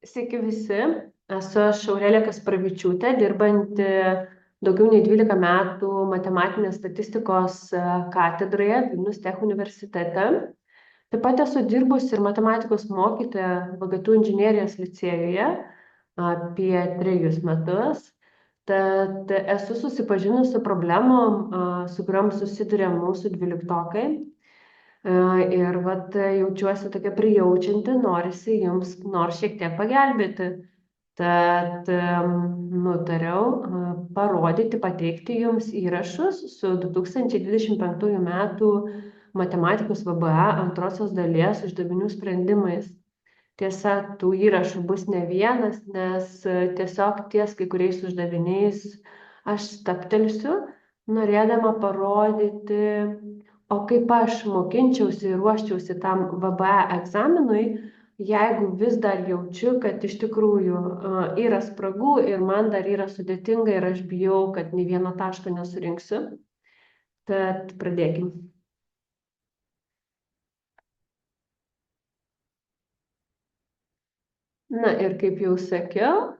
Sveiki visi, esu aš Aurelija Kaspravičiūtė, dirbanti daugiau nei 12 metų matematinės statistikos katedroje Vilnius Tech universitete. Taip pat esu dirbusi ir matematikos mokytoja VGTU inžinerijos licėjuje apie 3 metus. Tad esu susipažinus su problemom, su kuriuom susiduria mūsų 12-okai. Ir vat jaučiuosi tokia prijaučianti, norisi jums nors šiek tiek pagelbėti. Tad nutariau parodyti, pateikti jums įrašus su 2025 metų matematikos VBA antrosios dalies uždavinių sprendimais. Tiesa, tų įrašų bus ne vienas, nes tiesiog ties kai kuriais uždaviniais aš stabtelsiu, norėdama parodyti, o kaip aš mokinčiausi ir ruoščiausi tam VBA egzaminui, jeigu vis dar jaučiu, kad iš tikrųjų yra spragų ir man dar yra sudėtinga ir aš bijau, kad nei vieno taško nesurinksiu. Tad pradėkim. Na ir kaip jau sakiau,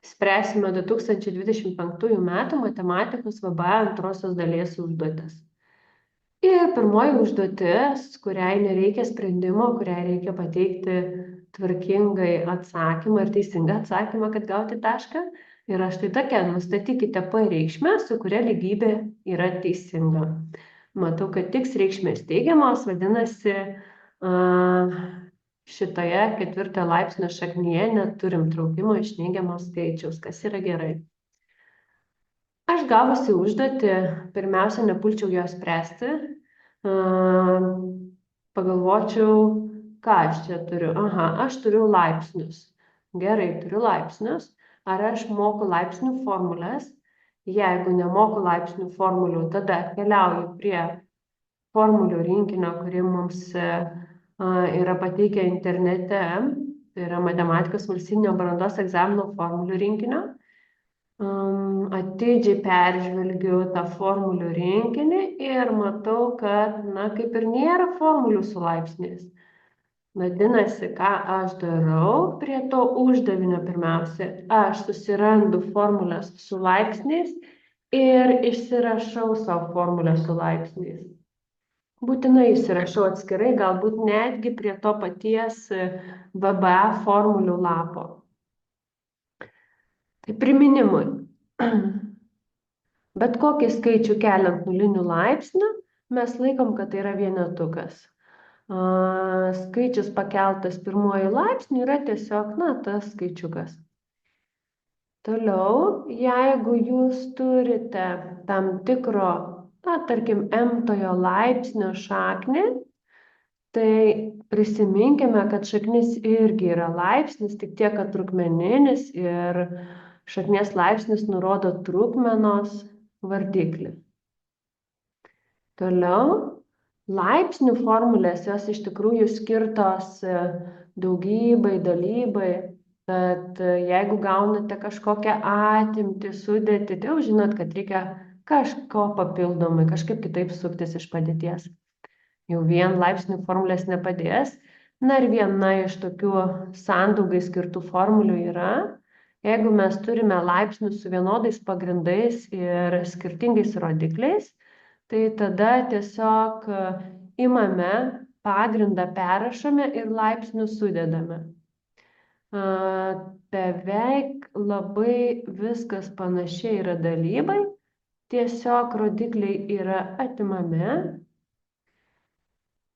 spręsime 2025 metų matematikos VBA antrosios dalies užduotis. Ir pirmoji užduotis, kuriai nereikia sprendimo, kuriai reikia pateikti tvarkingai atsakymą ir teisingą atsakymą, kad gauti tašką, yra štai tokia: nustatykite P reikšmę, su kuria lygybė yra teisinga. Matau, kad tiks reikšmės teigiamos, vadinasi, šitoje 4 laipsnio šaknyje neturim traukimo iš neigiamo skaičiaus, kas yra gerai. Aš gavusi užduotį, pirmiausia, nepulčiau jos spręsti, pagalvočiau, ką aš čia turiu. Aha, aš turiu laipsnius. Gerai, turiu laipsnius. Ar aš moku laipsnių formulės? Jeigu nemoku laipsnių formulių, tada keliauju prie formulių rinkinio, kurį mums yra pateikę internete, tai yra matematikos valstybinio brandos egzamino formulių rinkinio. Atidžiai peržvelgiu tą formulių rinkinį ir matau, kad, kaip ir nėra formulių su laipsniais. Vadinasi, ką aš darau prie to uždavinio pirmiausia? Aš susirandu formulės su laipsniais ir išsirašau savo formulę su laipsniais. Būtinai įsirašau atskirai, galbūt netgi prie to paties VBA formulių lapo. Tai priminimui. Bet kokį skaičių keliant nulinių laipsnių, mes laikom, kad tai yra vienetukas. Skaičius pakeltas pirmuoju laipsniu yra tiesiog, tas skaičiukas. Toliau, jeigu jūs turite tam tikro, tarkim, m-tojo laipsnio šaknį, tai prisiminkime, kad šaknis irgi yra laipsnis, tik tiek, kad trupmeninis ir šaknies laipsnis nurodo trupmenos vardiklį. Toliau, laipsnių formulės, jos iš tikrųjų skirtos daugybai, dalybai, tad jeigu gaunate kažkokią atimtį, sudėtį, tai jau žinot, kad reikia kažko papildomai, kažkaip kitaip suktis iš padėties. Jau vien laipsnių formulės nepadės. Na ir viena iš tokių sandaugai skirtų formulių yra, jeigu mes turime laipsnius su vienodais pagrindais ir skirtingais rodikliais, tai tada tiesiog imame pagrindą, perrašome ir laipsnius sudedame. Beveik labai viskas panašiai yra dalybai, tiesiog rodikliai yra atimami.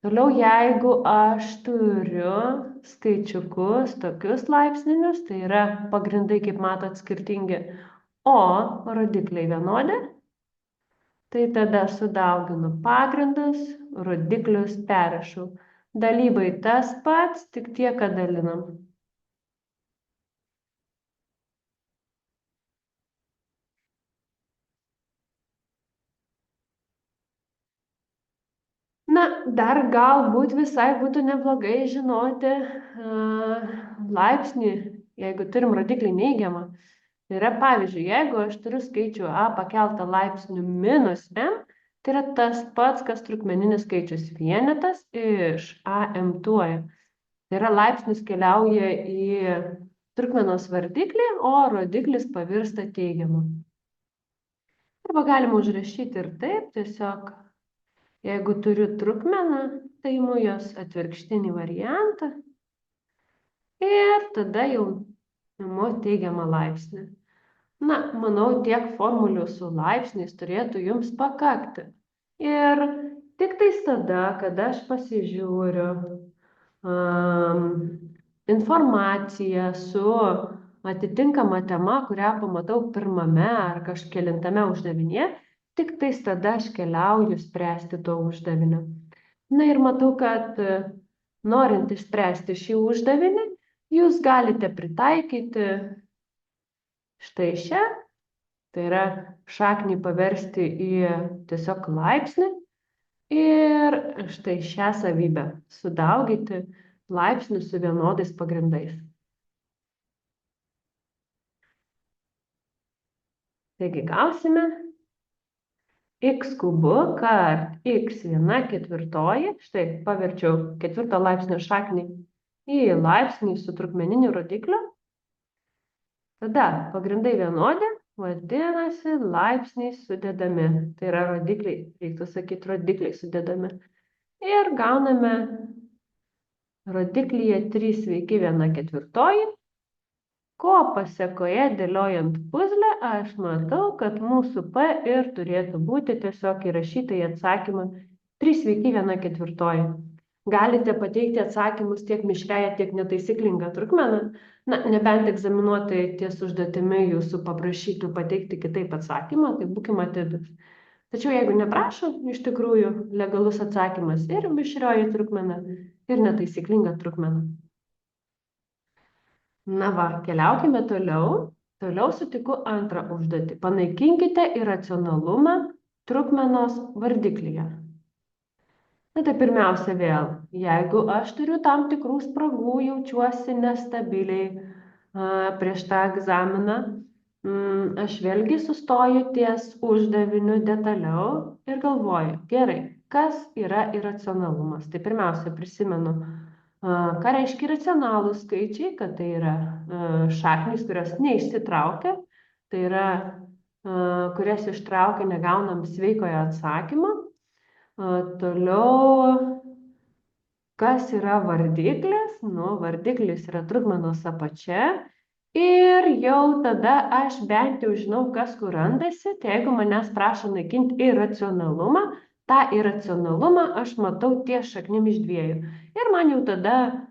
Toliau, jeigu aš turiu skaičiukus, tokius laipsninius, tai yra pagrindai, kaip matot, skirtingi, o rodikliai vienodi, tai tada sudauginu pagrindus, rodiklius perrašau. Dalybai tas pats, tik tiek, kad dalinam. Dar galbūt visai būtų neblogai žinoti laipsnį, jeigu turim rodiklį neigiamą. Tai yra, pavyzdžiui, jeigu aš turiu skaičių a pakeltą laipsniu minus m, tai yra tas pats, kas trupmeninis skaičius vienetas iš a m-tuoja. Tai yra laipsnis keliauja į trupmenos vardiklį, o rodiklis pavirsta teigiamu. Arba galima užrašyti ir taip, tiesiog, jeigu turiu trupmeną, tai imu jos atvirkštinį variantą ir tada jau imu teigiamą laipsnį. Na, manau, tiek formulių su laipsniais turėtų jums pakakti. Ir tik tais tada, kada aš pasižiūriu informaciją su atitinkama tema, kurią pamatau pirmame ar kažkelintame uždavinėje, tik tais tada aš keliauju spręsti to uždavinio. Na ir matau, kad norint išspręsti šį uždavinį, jūs galite pritaikyti štai šią, tai yra šaknį paversti į tiesiog laipsnį ir štai šią savybę sudaugyti laipsnius su vienodais pagrindais. Taigi gausime x kubu kart x1/4, štai paverčiau ketvirto laipsnio šaknį į laipsnį su trupmeniniu rodikliu. Tada pagrindai vienodi, vadinasi laipsniai sudedami. Tai yra rodikliai, reiktų sakyti rodikliai sudedami. Ir gauname rodiklyje 3/1/4, ko pasekoje dėliojant puzlę aš matau, kad mūsų P ir turėtų būti tiesiog įrašyta į atsakymą 3/1/4. Galite pateikti atsakymus tiek mišriąją, tiek netaisyklinga trupmena. Na, nebent egzaminuotojai ties užduotimi jūsų paprašytų pateikti kitaip atsakymą, tai būkime atidūs. Tačiau jeigu neprašo, iš tikrųjų legalus atsakymas ir mišrioji trupmena, ir netaisyklinga trupmena. Na va, keliaukime toliau. Toliau sutiku antrą užduotį. Panaikinkite iracionalumą trupmenos vardiklyje. Na tai pirmiausia vėl, jeigu aš turiu tam tikrų spragų, jaučiuosi nestabiliai prieš tą egzaminą, aš vėlgi sustoju ties uždaviniu detaliau ir galvoju, gerai, kas yra iracionalumas? Tai pirmiausia prisimenu, ką reiškia iracionalūs skaičiai, kad tai yra šaknys, kurios neišsitraukia, tai yra, kurias ištraukia negaunam sveikojo atsakymą. Toliau, kas yra vardiklis? Nu, vardiklis yra trupmenos apačia. Ir jau tada aš bent jau žinau, kas kur randasi. Tai jeigu manęs prašo naikinti iracionalumą, tą iracionalumą aš matau ties šaknim iš dviejų. Ir man jau tada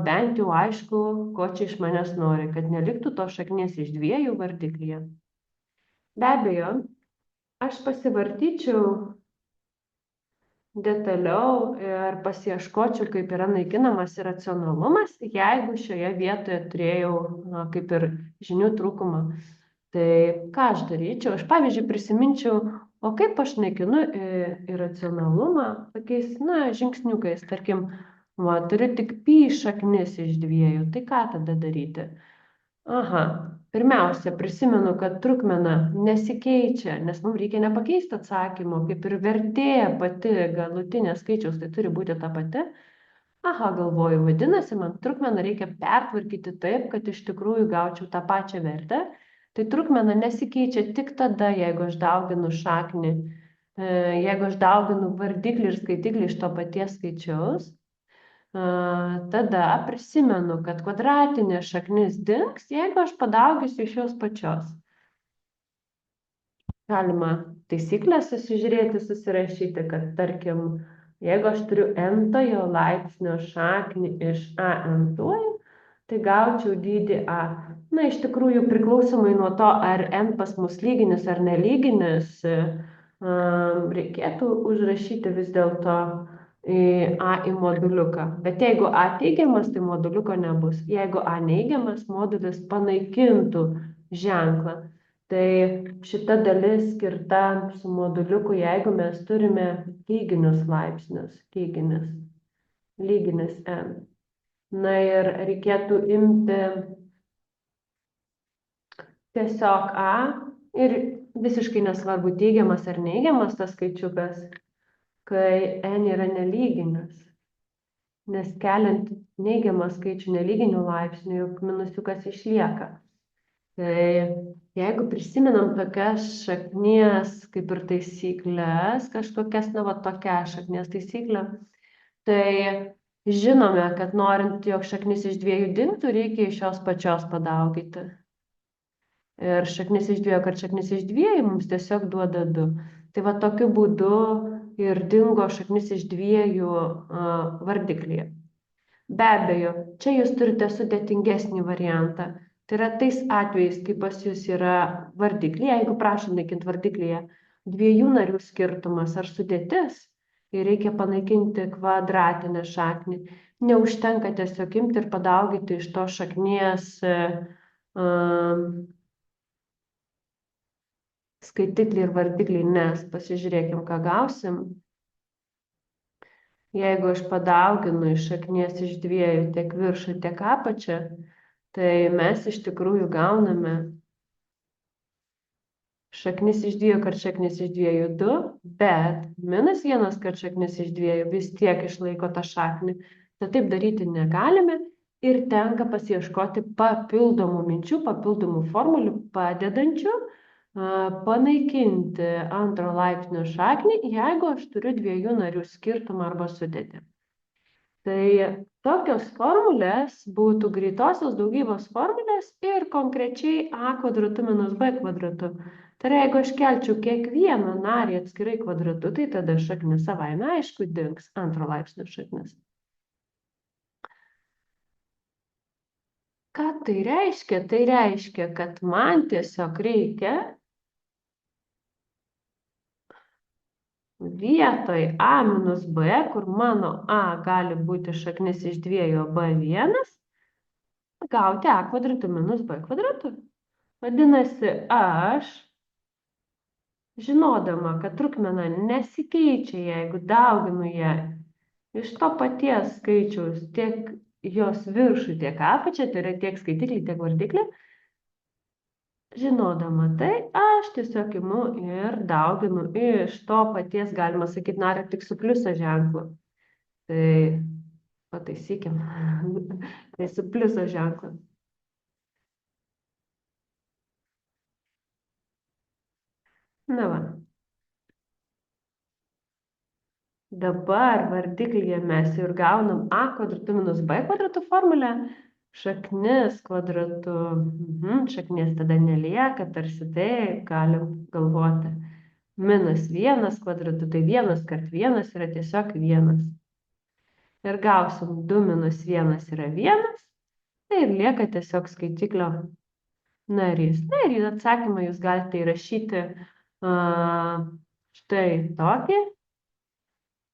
bent jau aišku, ko čia iš manęs nori, kad neliktų to šaknies iš dviejų vardiklyje. Be abejo, aš pasivartyčiau detaliau ir pasiieškočiau, kaip yra naikinamas iracionalumas, jeigu šioje vietoje turėjau kaip ir žinių trūkumą. Tai ką aš daryčiau? Aš pavyzdžiui prisiminčiau, o kaip aš naikinu iracionalumą tokiais, žingsniukais, tarkim, turiu tik pi šaknis iš dviejų, tai ką tada daryti? Aha, pirmiausia, prisimenu, kad trupmena nesikeičia, nes mums reikia nepakeisti atsakymo, kaip ir vertė pati galutinė skaičiaus, tai turi būti ta pati. Aha, galvoju, vadinasi, man trupmeną reikia pertvarkyti taip, kad iš tikrųjų gaučiau tą pačią vertę. Tai trupmena nesikeičia tik tada, jeigu aš dauginu šaknį, jeigu aš dauginu vardiklį ir skaitiklį iš to paties skaičiaus. Tada prisimenu, kad kvadratinė šaknis dings, jeigu aš padaugysiu iš jos pačios. Galima taisyklės susižiūrėti, susirašyti, kad tarkim, jeigu aš turiu n-tojo laipsnio šaknį iš a n-tojų, tai gaučiau dydį a. Na, iš tikrųjų, priklausomai nuo to, ar n pas mus lyginis ar nelyginis, reikėtų užrašyti vis dėlto a į moduliuką. Bet jeigu a teigiamas, tai moduliuko nebus. Jeigu a neigiamas, modulis panaikintų ženklą. Tai šita dalis skirta su moduliuku, jeigu mes turime lyginius laipsnius, lyginis n. Na ir reikėtų imti tiesiog a ir visiškai nesvarbu teigiamas ar neigiamas tas skaičiukas, kai n yra nelyginas. nes keliant neigiamą skaičių nelyginių laipsnių, juk minusiukas išlieka. Tai jeigu prisimenam tokias šaknies kaip ir taisyklės, kažkokias, na, va tokia šaknies taisyklė, tai žinome, kad norint, jog šaknis iš 2 dingtų, reikia iš jos pačios padaugyti. Ir šaknis iš 2 kart šaknis iš 2 mums tiesiog duoda 2. Tai va tokiu būdu ir dingo šaknis iš 2 vardiklyje. Be abejo, čia jūs turite sudėtingesnį variantą. Tai yra tais atvejais, kai pas jūs yra vardiklyje, jeigu prašom naikinti vardiklyje 2 narių skirtumas ar sudėtis, ir reikia panaikinti kvadratinę šaknį. Neužtenka tiesiog imti ir padauginti iš to šaknies skaitiklį ir vardiklį, nes pasižiūrėkim, ką gausim. Jeigu aš padauginu iš šaknies iš 2 tiek viršų, tiek apačią, tai mes iš tikrųjų gauname šaknis iš 2 kart šaknis iš 2 2, bet -1 kart šaknis iš 2 vis tiek išlaiko tą šaknį. Tai taip daryti negalime ir tenka pasiieškoti papildomų minčių, papildomų formulių padedančių panaikinti antro laipsnio šaknį, jeigu aš turiu 2 narių skirtumą arba sudėtį. Tai tokios formulės būtų greitosios daugybos formulės ir konkrečiai a kvadratu minus b kvadratu. Tai yra, jeigu aš kelčiau kiekvieną narį atskirai kvadratu, tai tada šaknis savaime aišku dings, antro laipsnio šaknis. Ką tai reiškia? Tai reiškia, kad man tiesiog reikia vietoj a minus b, kur mano a gali būti šaknis iš 2 b1, gauti a kvadratu minus b kvadratu. Vadinasi, aš, žinodama, kad trupmena nesikeičia, jeigu dauginu ją iš to paties skaičiaus tiek jos viršų, tiek apačią, tai yra tiek skaitiklį, tiek vardiklį, žinodama tai, aš tiesiog imu ir dauginu iš to paties, galima sakyti, nario tik su pliuso ženklu. Tai pataisykim. Tai su pliuso ženklu. Na va. Dabar vardiklyje mes ir gaunam a kvadratu minus b kvadratu formulę, šaknis kvadratu, šaknies tada nelieka, tarsi tai galim galvoti. -1 kvadratu, tai 1 kart 1 yra tiesiog 1. Ir gausim 2 minus 1 yra 1, tai ir lieka tiesiog skaitiklio narys. Na ir atsakymą jūs galite įrašyti štai tokį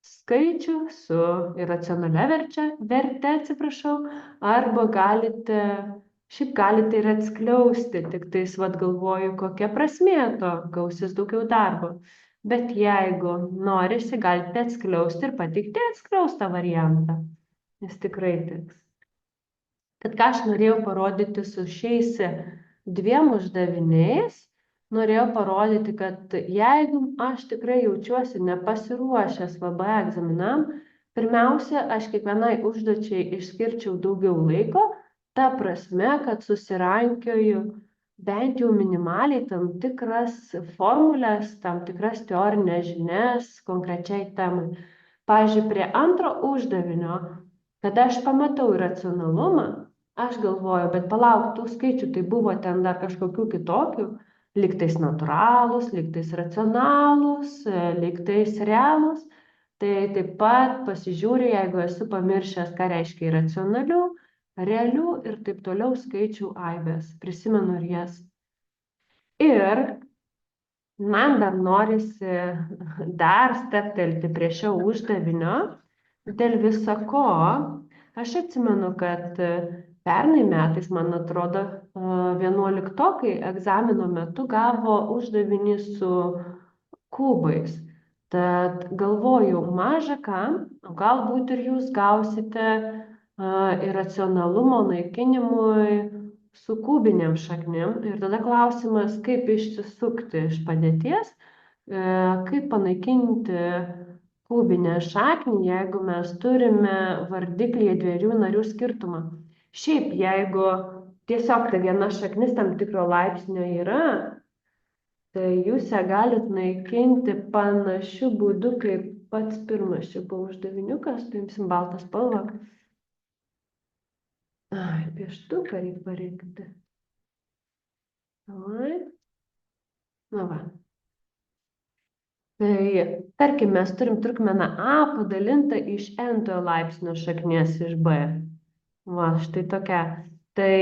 skaičių su iracionalia verte, arba šiaip galite ir atskliausti, tik tais galvoju, kokia prasmė to, gausis daugiau darbo. Bet jeigu norisi, galite atskliausti ir pateikti atskliaustą variantą, nes tikrai tiks. Tad ką aš norėjau parodyti su šiais 2 uždaviniais, norėjau parodyti, kad jeigu aš tikrai jaučiuosi nepasiruošęs VB egzaminam, pirmiausia, aš kiekvienai užduočiai išskirčiau daugiau laiko, ta prasme, kad susirankioju bent jau minimaliai tam tikras formulės, tam tikras teorinės žinias konkrečiai temai. Pavyzdžiui, prie antro uždavinio, kada aš pamatau iracionalumą, aš galvoju, bet palauk, tų skaičių tai buvo ten dar kažkokių kitokių, lygtais natūralūs, lygtais racionalūs, lygtais realūs. Tai taip pat pasižiūriu, jeigu esu pamiršęs, ką reiškia iracionalių, realių ir taip toliau skaičių aibės. Prisimenu ir jas. Ir man dar norisi dar steptelti prie šio uždavinio. Dėl viso ko, aš atsimenu, kad pernai metais, man atrodo, 11-okai egzamino metu gavo uždavinį su kubais. Tad galvoju, maža kam, galbūt ir jūs gausite iracionalumo naikinimui su kubinėm šaknim. Ir tada klausimas, kaip išsisukti iš padėties, kaip panaikinti kubinę šaknį, jeigu mes turime vardiklyje dviejų narių skirtumą. Šiaip, jeigu tiesiog ta viena šaknis tam tikro laipsnio yra, tai jūs ją galit naikinti panašiu būdu, kaip pats pirmas čia buvo uždaviniukas, paimsim baltą spalvą. Ai, pieštuką reikia parinkti. Na va. Tai, tarkim, mes turim trupmeną A padalintą iš n-tojo laipsnio šaknies iš B. Va, štai tokia. Tai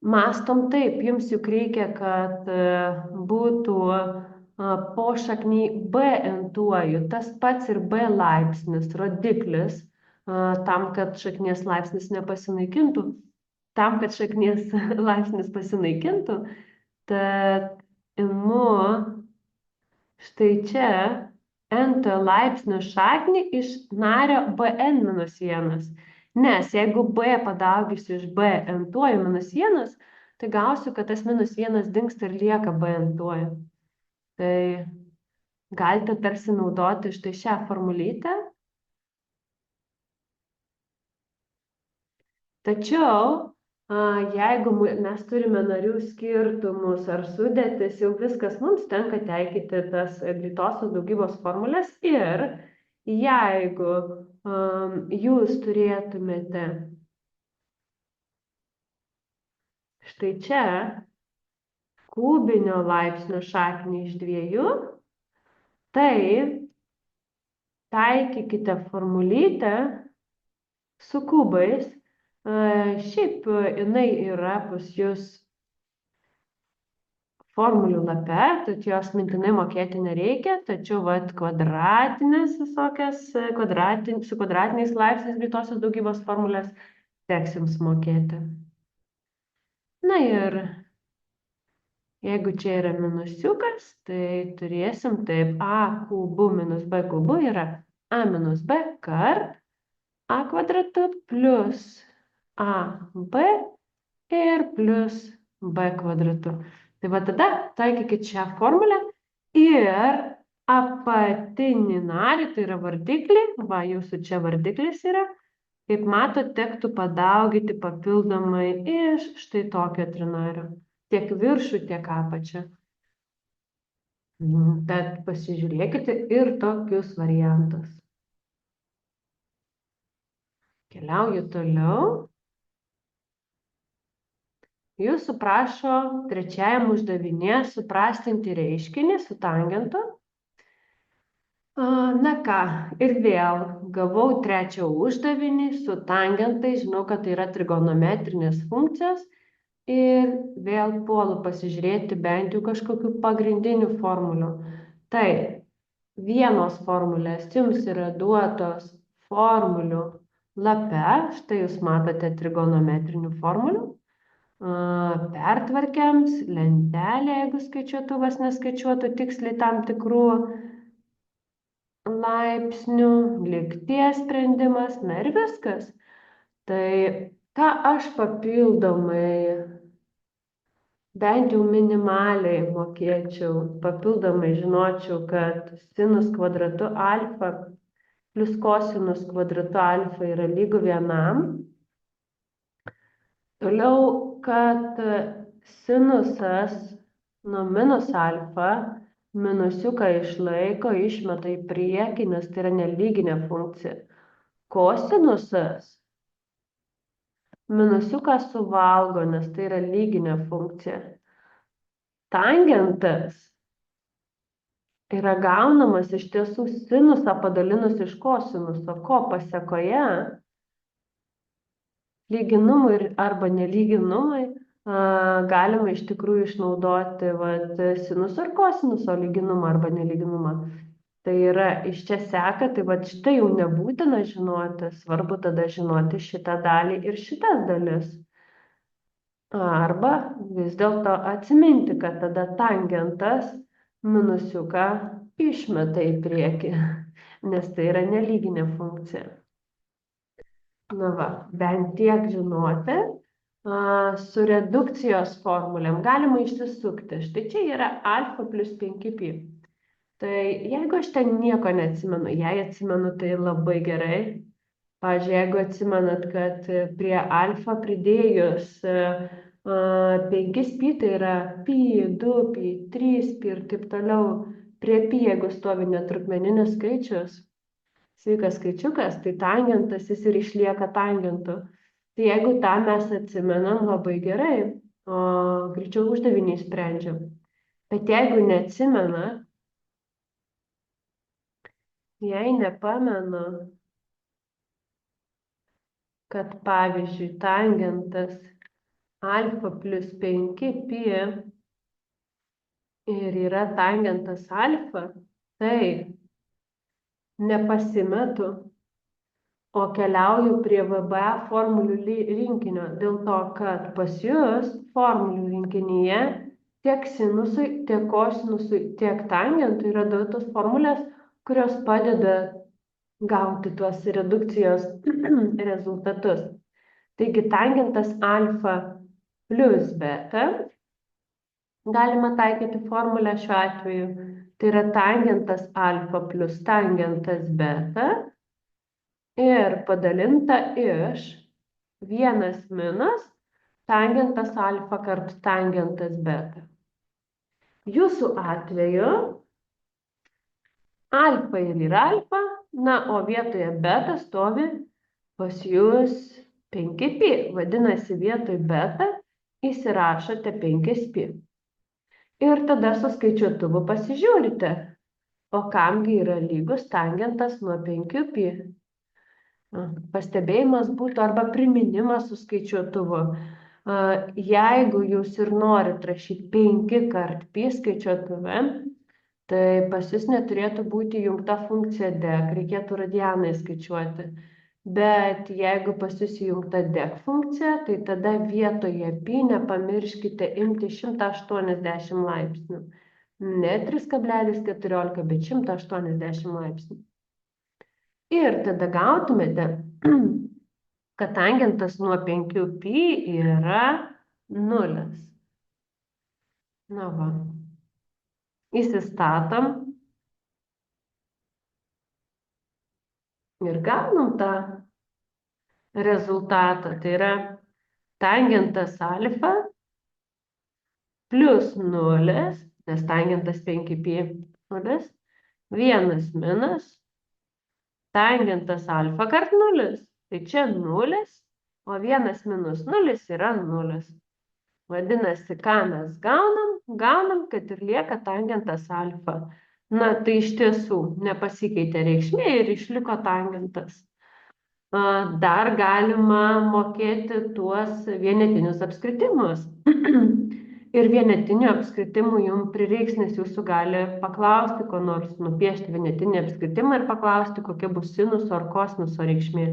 mastom taip, jums juk reikia, kad būtų po šaknį B n-tuoju tas pats ir B laipsnis, rodiklis, tam, kad šaknies laipsnis nepasinaikintų. Tam, kad šaknies laipsnis pasinaikintų, tad imu štai čia n-tojo laipsnio šaknį iš nario bn-1. Nes jeigu b padaugysiu iš b n-tuoju -1, tai gausiu, kad tas -1 dingsta ir lieka b n-tuoju. Tai galite tarsi naudoti štai šią formulytę. Tačiau jeigu mes turime narių skirtumus ar sudėtis, jau viskas mums tenka taikyti tas greitosios daugybos formulės ir jeigu jūs turėtumėte štai čia kubinio laipsnio šaknį iš 2, tai taikykite formulytę su kubais. Šiaip jinai yra pas jūs formulių lape, tad jos mintinai mokėti nereikia, tačiau vat kvadratinės visokias, su kvadratiniais laipsniais greitosios daugybos formulės teks jums mokėti. Na ir jeigu čia yra minusiukas, tai turėsim taip, a kubu minus b kubu yra a minus b kart a kvadratu plus ab ir plus b kvadratu. Tai va tada taikykit šią formulę ir apatinį narį, tai yra vardiklį, va jūsų čia vardiklis yra, kaip matot, tektų padaugyti papildomai iš štai tokio trinario, tiek viršų, tiek apačią. Tad pasižiūrėkite ir tokius variantus. Keliauju toliau. Jūsų prašo trečiajam uždavinėje suprastinti reiškinį su tangentu. Na ką, ir vėl gavau trečią uždavinį su tangentai, žinau, kad tai yra trigonometrinės funkcijos ir vėl puolu pasižiūrėti bent jau kažkokių pagrindinių formulių. Tai vienos formulės jums yra duotos formulių lape, štai jūs matote trigonometrinių formulių. Pertvarkiams, lentelė, jeigu skaičiuotuvas neskaičiuotų tiksliai tam tikrų laipsnių, lygties sprendimas, na ir viskas. Tai ką aš papildomai, bent jau minimaliai mokėčiau, papildomai žinočiau, kad sinus kvadratu alfa plus kosinus kvadratu alfa yra lygu 1. Toliau, kad sinusas nuo minus alfa minusiuką išlaiko, išmeta į priekį, nes tai yra nelyginė funkcija. Kosinusas minusiuką suvalgo, nes tai yra lyginė funkcija. Tangentas yra gaunamas iš tiesų sinusą padalinus iš kosinuso, ko pasekoje lyginumui arba nelyginumui galima iš tikrųjų išnaudoti sinuso ir kosinuso lyginumą arba nelyginumą. Tai yra iš čia seka, tai štai jau nebūtina žinoti, svarbu tada žinoti šitą dalį ir šitas dalis. Arba vis dėlto atsiminti, kad tada tangentas minusiuką išmeta į priekį, nes tai yra nelyginė funkcija. Na va, bent tiek žinoti. Su redukcijos formulėm galima išsisukti. Štai čia yra alfa plus 5pi. Tai jeigu aš ten nieko neatsimenu, jei atsimenu, tai labai gerai. Pavyzdžiui, jeigu atsimenat, kad prie alfa pridėjus 5 pi, tai yra pi, 2 pi, 3 pi ir taip toliau, prie pi, jeigu stovi netrukmeninis skaičius, sveikas skaičiukas, tai tangentas jis ir išlieka tangentu. Tai jeigu tą mes atsimenam, labai gerai, o greičiau uždavinį sprendžiam. Bet jeigu neatsimena, jei nepamenu, kad pavyzdžiui tangentas alfa plus 5 pi ir yra tangentas alfa, tai nepasimetu, o keliauju prie VBA formulių rinkinio, dėl to, kad pas jūs formulių rinkinyje tiek sinusui, tiek kosinusui, tiek tangentui yra duotos formulės, kurios padeda gauti tuos redukcijos rezultatus. Taigi tangentas alfa plus beta, galima taikyti formulę šiuo atveju, tai yra tangentas alfa plus tangentas beta ir padalinta iš 1 minus tangentas alfa kart tangentas beta. Jūsų atveju alfa ir yra alfa, na, o vietoje beta stovi pas jūs 5 pi. Vadinasi, vietoj beta įsirašote 5 pi. Ir tada su skaičiuotuvu pasižiūrite, o kamgi yra lygus tangentas nuo 5 pi. Pastebėjimas būtų arba priminimas su skaičiuotuvu. Jeigu jūs ir norit rašyti 5 kart pi skaičiuotuve, tai pas jūs neturėtų būti įjungta funkcija dek, reikėtų radianai skaičiuoti. Bet jeigu pas jūs įjungta dek funkcija, tai tada vietoje pi nepamirškite imti 180 laipsnių. Ne 3,14, bet 180 laipsnių. Ir tada gautumėte, kad tangentas nuo 5 pi yra 0. Na va. Įsistatom ir gaunam tą rezultatą. Tai yra tangentas alfa plus 0, nes tangentas 5 pi 0, 1 minus tangentas alfa kart 0. Tai čia 0, o 1 minus 0 yra 0. Vadinasi, ką mes gaunam? Gaunam, kad ir lieka tangentas alfa. Na, tai iš tiesų nepasikeitė reikšmė ir išliko tangentas. Dar galima mokėti tuos vienetinius apskritimus. Ir vienetinių apskritimų jums prireiks, nes jūsų gali paklausti, ko nors nupiešti vienetinį apskritimą ir paklausti, kokia bus sinuso ar kosinuso reikšmė.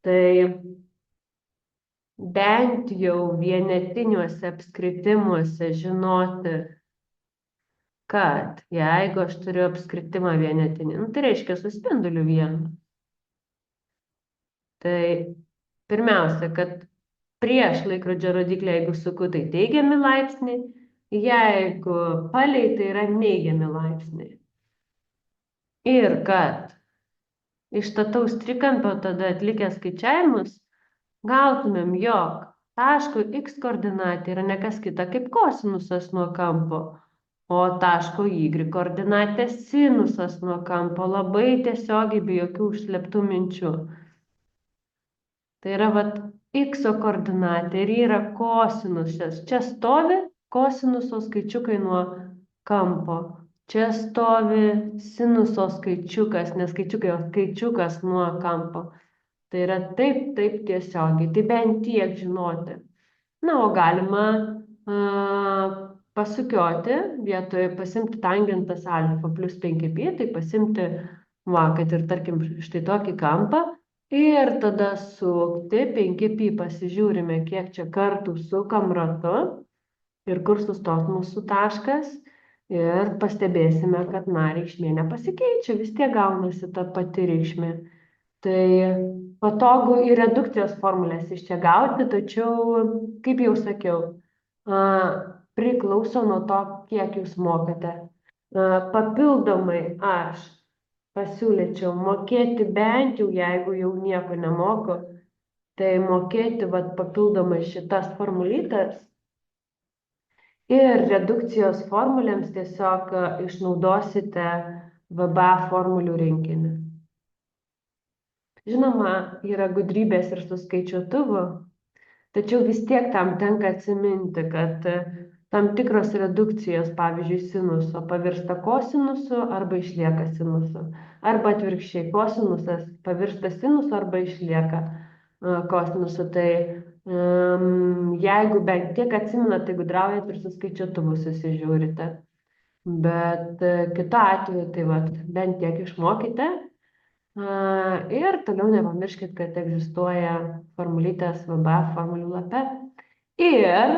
Tai bent jau vienetiniuose apskritimuose žinoti, kad jeigu aš turiu apskritimą vienetinį, tai reiškia su spinduliu vienu. Tai pirmiausia, kad prieš laikrodžio rodiklį, jeigu suku, tai teigiami laipsniai, jeigu palei, tai yra neigiami laipsniai. Ir kad iš stataus trikampio tada atlikę skaičiavimus, gautumėm, jog taško x koordinatė yra ne kas kita kaip kosinusas nuo kampo, o taško y koordinatė sinusas nuo kampo, labai tiesiogiai be jokių užslėptų minčių. Tai yra x koordinatė ir yra kosinusas. Čia stovi kosinuso skaičiukai nuo kampo. Čia stovi sinuso skaičiukas, ne skaičiukai, o skaičiukas nuo kampo. Tai yra taip tiesiogiai, tai bent tiek žinoti. Na, o galima pasukioti, vietoje pasimti tangentas alfa plus 5 pi, tai pasimti, kad ir tarkim štai tokį kampą, ir tada sukti 5 pi, pasižiūrime, kiek čia kartų sukam ratu ir kur sustos mūsų taškas. Ir pastebėsime, kad reikšmė nepasikeičia, vis tiek gaunasi ta pati reikšmė. Tai patogu ir redukcijos formulės iš čia gauti, tačiau, kaip jau sakiau, priklauso nuo to, kiek jūs mokate. Papildomai aš pasiūlyčiau mokėti bent jau, jeigu jau nieko nemoku, tai mokėti vat, papildomai šitas formulytes ir redukcijos formulėms tiesiog išnaudosite VBA formulių rinkinį. Žinoma, yra gudrybės ir su skaičiuotuvu, tačiau vis tiek tam tenka atsiminti, kad tam tikros redukcijos, pavyzdžiui, sinuso pavirsta kosinusu arba išlieka sinusu. Arba atvirkščiai, kosinusas pavirsta sinusu arba išlieka kosinusu. Tai jeigu bent tiek atsimenat, tai gudraujat ir su skaičiuotuvu susižiūrite. Bet kitu atveju, tai vat, bent tiek išmokite. Ir toliau nepamirškit, kad egzistuoja formulytės VBA formulių lape. Ir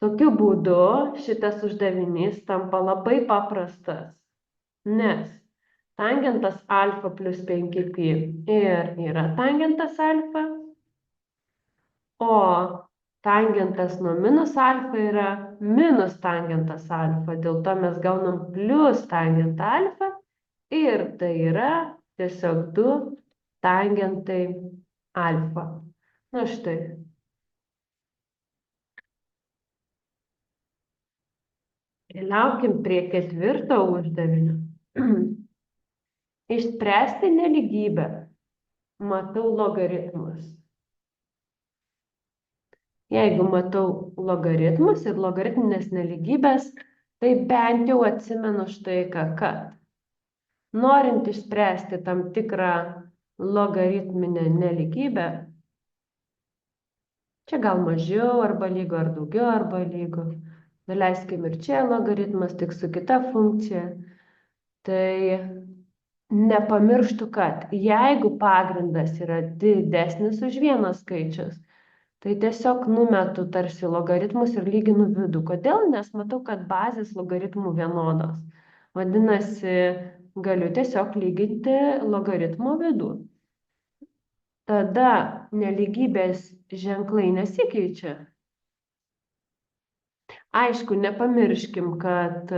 tokiu būdu šitas uždavinys tampa labai paprastas, nes tangentas alfa plus 5pi ir yra tangentas alfa, o tangentas nuo minus alfa yra minus tangentas alfa. Dėl to mes gaunam plus tangentą alfa ir tai yra tiesiog 2 tangentai alfa. Na štai. Keliaukim prie 4 uždavinio. Išspręsti nelygybę. Matau logaritmus. Jeigu matau logaritmus ir logaritminės nelygybės, tai bent jau atsimenu štai ką, kad norint išspręsti tam tikrą logaritminę nelygybę, čia gal mažiau arba lygu, ar daugiau arba lygu, daleiskim ir čia logaritmas tik su kita funkcija, tai nepamirštų, kad jeigu pagrindas yra didesnis už vieną skaičius, tai tiesiog numetu tarsi logaritmus ir lyginu vidų. Kodėl? Nes matau, kad bazės logaritmų vienodos. Vadinasi, galiu tiesiog lyginti logaritmo vidų. Tada nelygybės ženklai nesikeičia. Aišku, nepamirškim, kad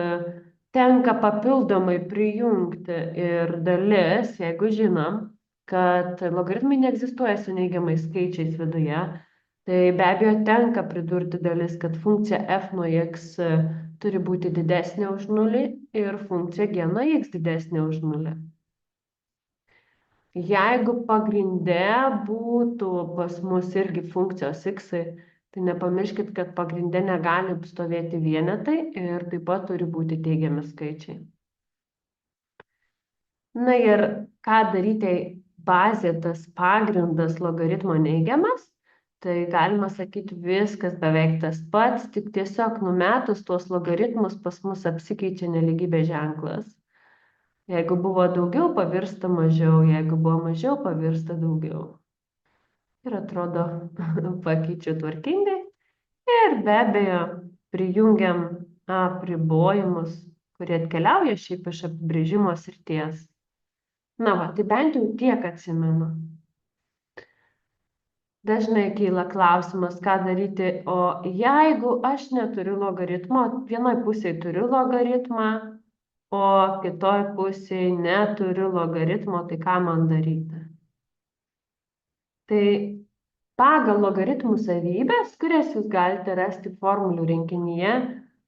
tenka papildomai prijungti ir dalis, jeigu žinom, kad logaritmai neegzistuoja su neigiamais skaičiais viduje, tai be abejo tenka pridurti dalis, kad funkcija f nuo x turi būti didesnė už 0 ir funkcija g nuo x didesnė už 0. Jeigu pagrinde būtų pas mus irgi funkcijos x, tai nepamirškit, kad pagrinde negali stovėti vienetai ir taip pat turi būti teigiami skaičiai. Na ir ką daryti, bazė, tas pagrindas logaritmo neigiamas, tai galima sakyti viskas beveik tas pats, tik tiesiog numetus tuos logaritmus pas mus apsikeičia nelygybės ženklas. Jeigu buvo daugiau, pavirsta mažiau, jeigu buvo mažiau, pavirsta daugiau. Ir atrodo, pakeičiu tvarkingai. Ir be abejo, prijungiam apribojimus, kurie atkeliauja šiaip iš apibrėžimo srities. Na va, tai bent jau tiek atsimenu. Dažnai kyla klausimas, ką daryti, o jeigu aš neturiu logaritmo, vienoj pusėje turiu logaritmą, o kitoj pusėje neturiu logaritmo, tai ką man daryti? Tai pagal logaritmų savybės, kurias jūs galite rasti formulių rinkinyje,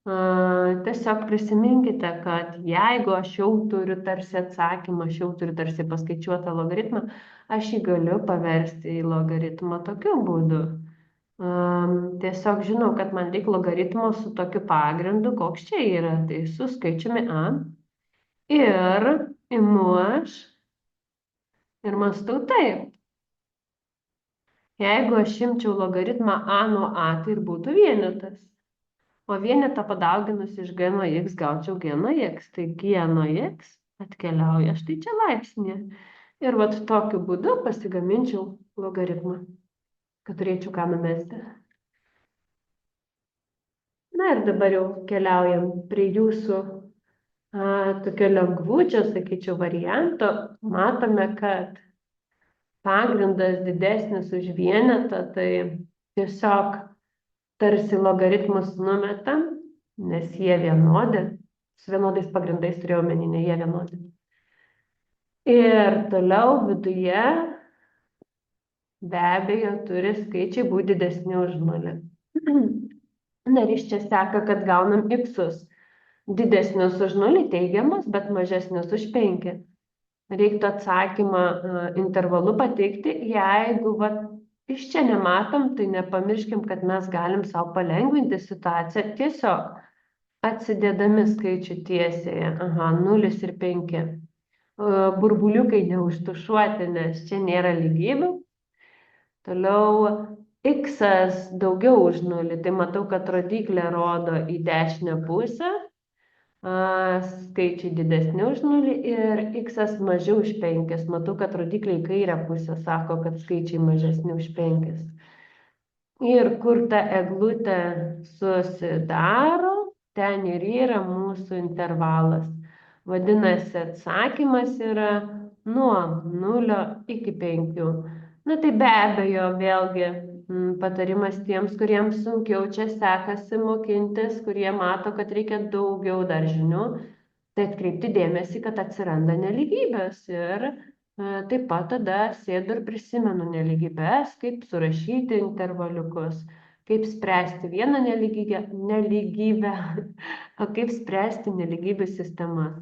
tiesiog prisiminkite, kad jeigu aš jau turiu tarsi atsakymą, aš jau turiu tarsi paskaičiuotą logaritmą, aš jį galiu paversti į logaritmą tokiu būdu. Tiesiog žinau, kad man reikia logaritmo su tokiu pagrindu, koks čia yra, tai su skaičiumi a. Ir imu aš ir mąstau taip. Jeigu aš imčiau logaritmą a nuo a, tai ir būtų vienetas. O vienetą padauginus iš g nuo x gaučiau g nuo x. Tai g nuo x atkeliauja štai čia laipsnė. Ir vat tokiu būdu pasigaminčiau logaritmą, kad turėčiau ką numesti. Na ir dabar jau keliaujam prie jūsų tokio lengvučio, sakyčiau, varianto. Matome, kad pagrindas didesnis už vienetą, tai tiesiog tarsi logaritmus numetam, nes jie vienodi, su vienodais pagrindais turėjau omeny, ne jie vienodi. Ir toliau viduje be abejo turi skaičiai būti didesni už nulį. Na ir iš čia seka, kad gaunam x'us. Didesnius už nulį teigiamus, bet mažesnius už 5. Reiktų atsakymą intervalu pateikti, jeigu iš čia nematom, tai nepamirškim, kad mes galim savo palengvinti situaciją tiesiog atsidėdami skaičių tiesėje. 0 ir 5. Burbuliukai neužtušuoti, nes čia nėra lygybių. Toliau x daugiau už 0, tai matau, kad rodiklė rodo į dešinę pusę. Skaičiai didesni už 0 ir x mažiau už 5. Matau, kad rodikliai į kairę pusę sako, kad skaičiai mažesni už 5. Ir kur ta eglutė susidaro, ten ir yra mūsų intervalas. Vadinasi, atsakymas yra nuo 0 iki 5. Na tai be abejo, vėlgi patarimas tiems, kuriems sunkiau čia sekasi mokintis, kurie mato, kad reikia daugiau dar žinių, tai atkreipti dėmesį, kad atsiranda nelygybės. Ir taip pat tada sėdu ir prisimenu nelygybės, kaip surašyti intervaliukus, kaip spręsti vieną nelygybę, o kaip spręsti nelygybių sistemas.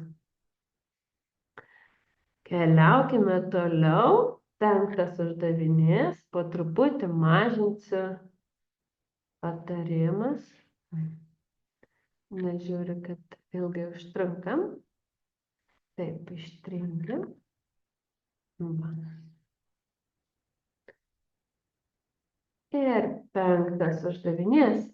Keliaukime toliau. 5. uždavinys, po truputį mažinsiu patarimas. Nežiūriu, kad ilgai užtrunkam. Taip, ištrinkim. Ir 5. uždavinys.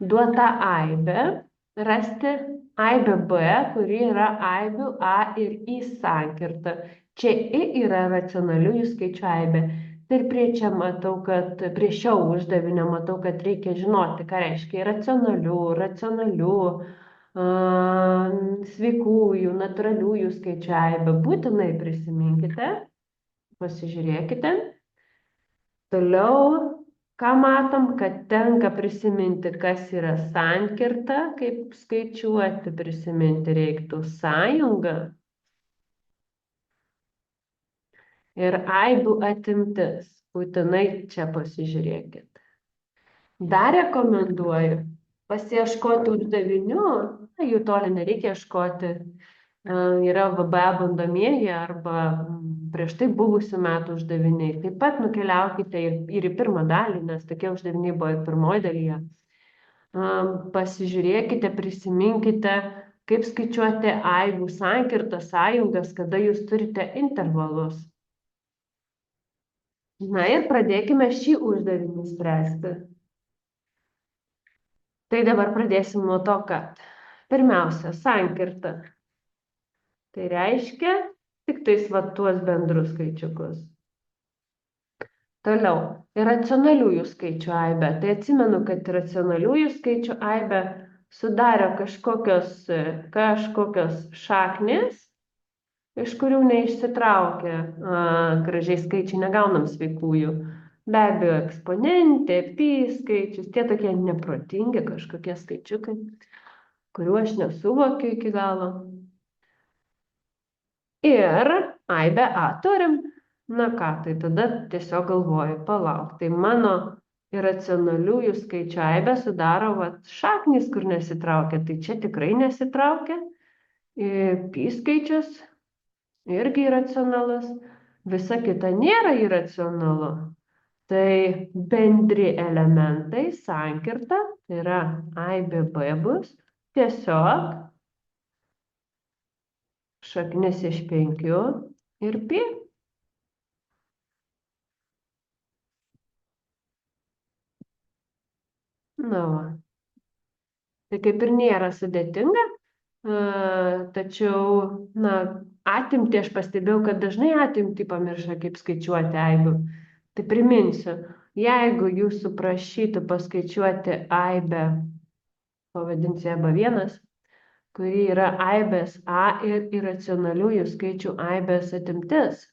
Duota aibė, rasti aibę B, kuri yra aibių A ir I sankirta. Čia I yra racionaliųjų skaičių aibė. Ir prie šio uždavinio matau, kad reikia žinoti, ką reiškia racionalių, sveikųjų, natūraliųjų skaičių aibė. Būtinai prisiminkite, pasižiūrėkite. Toliau, ką matom, kad tenka prisiminti, kas yra sankirta, kaip skaičiuoti, prisiminti reiktų sąjungą. Ir aibių atimtis. Būtinai čia pasižiūrėkit. Dar rekomenduoju pasiieškoti uždavinių. Jų toli nereikia ieškoti. Yra VBA bandomieji arba prieš tai buvusių metų uždaviniai. Taip pat nukeliaukite ir į pirmą dalį, nes tokie uždaviniai buvo ir pirmoji dalyje. Pasižiūrėkite, prisiminkite, kaip skaičiuoti aibių sankirtas, sąjungas, kada jūs turite intervalus. Na ir pradėkime šį uždavinį spręsti. Tai dabar pradėsim nuo to, kad pirmiausia, sankirta. Tai reiškia tik tais tuos bendrus skaičiukus. Toliau, iracionaliųjų skaičių aibė. Tai atsimenu, kad iracionaliųjų skaičių aibė sudaro kažkokios šaknys, iš kurių neišsitraukia gražiai skaičiai, negaunam sveikųjų. Be abejo, eksponentė, pi skaičius, tie tokie neprotingi kažkokie skaičiukai, kuriuo aš nesuvokiu iki galo. Ir aibę A turim. Na ką, tai tada tiesiog galvoju, palauk, tai mano iracionaliųjų skaičių aibę sudaro šaknys, kur nesitraukia, tai čia tikrai nesitraukia. Pi skaičius irgi iracionalus, visa kita nėra iracionalu. Tai bendri elementai, sankirta, tai yra aibė B bus tiesiog šaknis iš 5 ir pi. Na va. Tai kaip ir nėra sudėtinga, tačiau, atimti aš pastebėjau, kad dažnai atimti pamiršta, kaip skaičiuoti aibių. Tai priminsiu, jeigu jūsų prašytų paskaičiuoti aibę, pavadinsiu ją B1, kuri yra aibės A ir iracionaliųjų skaičių aibės atimtis,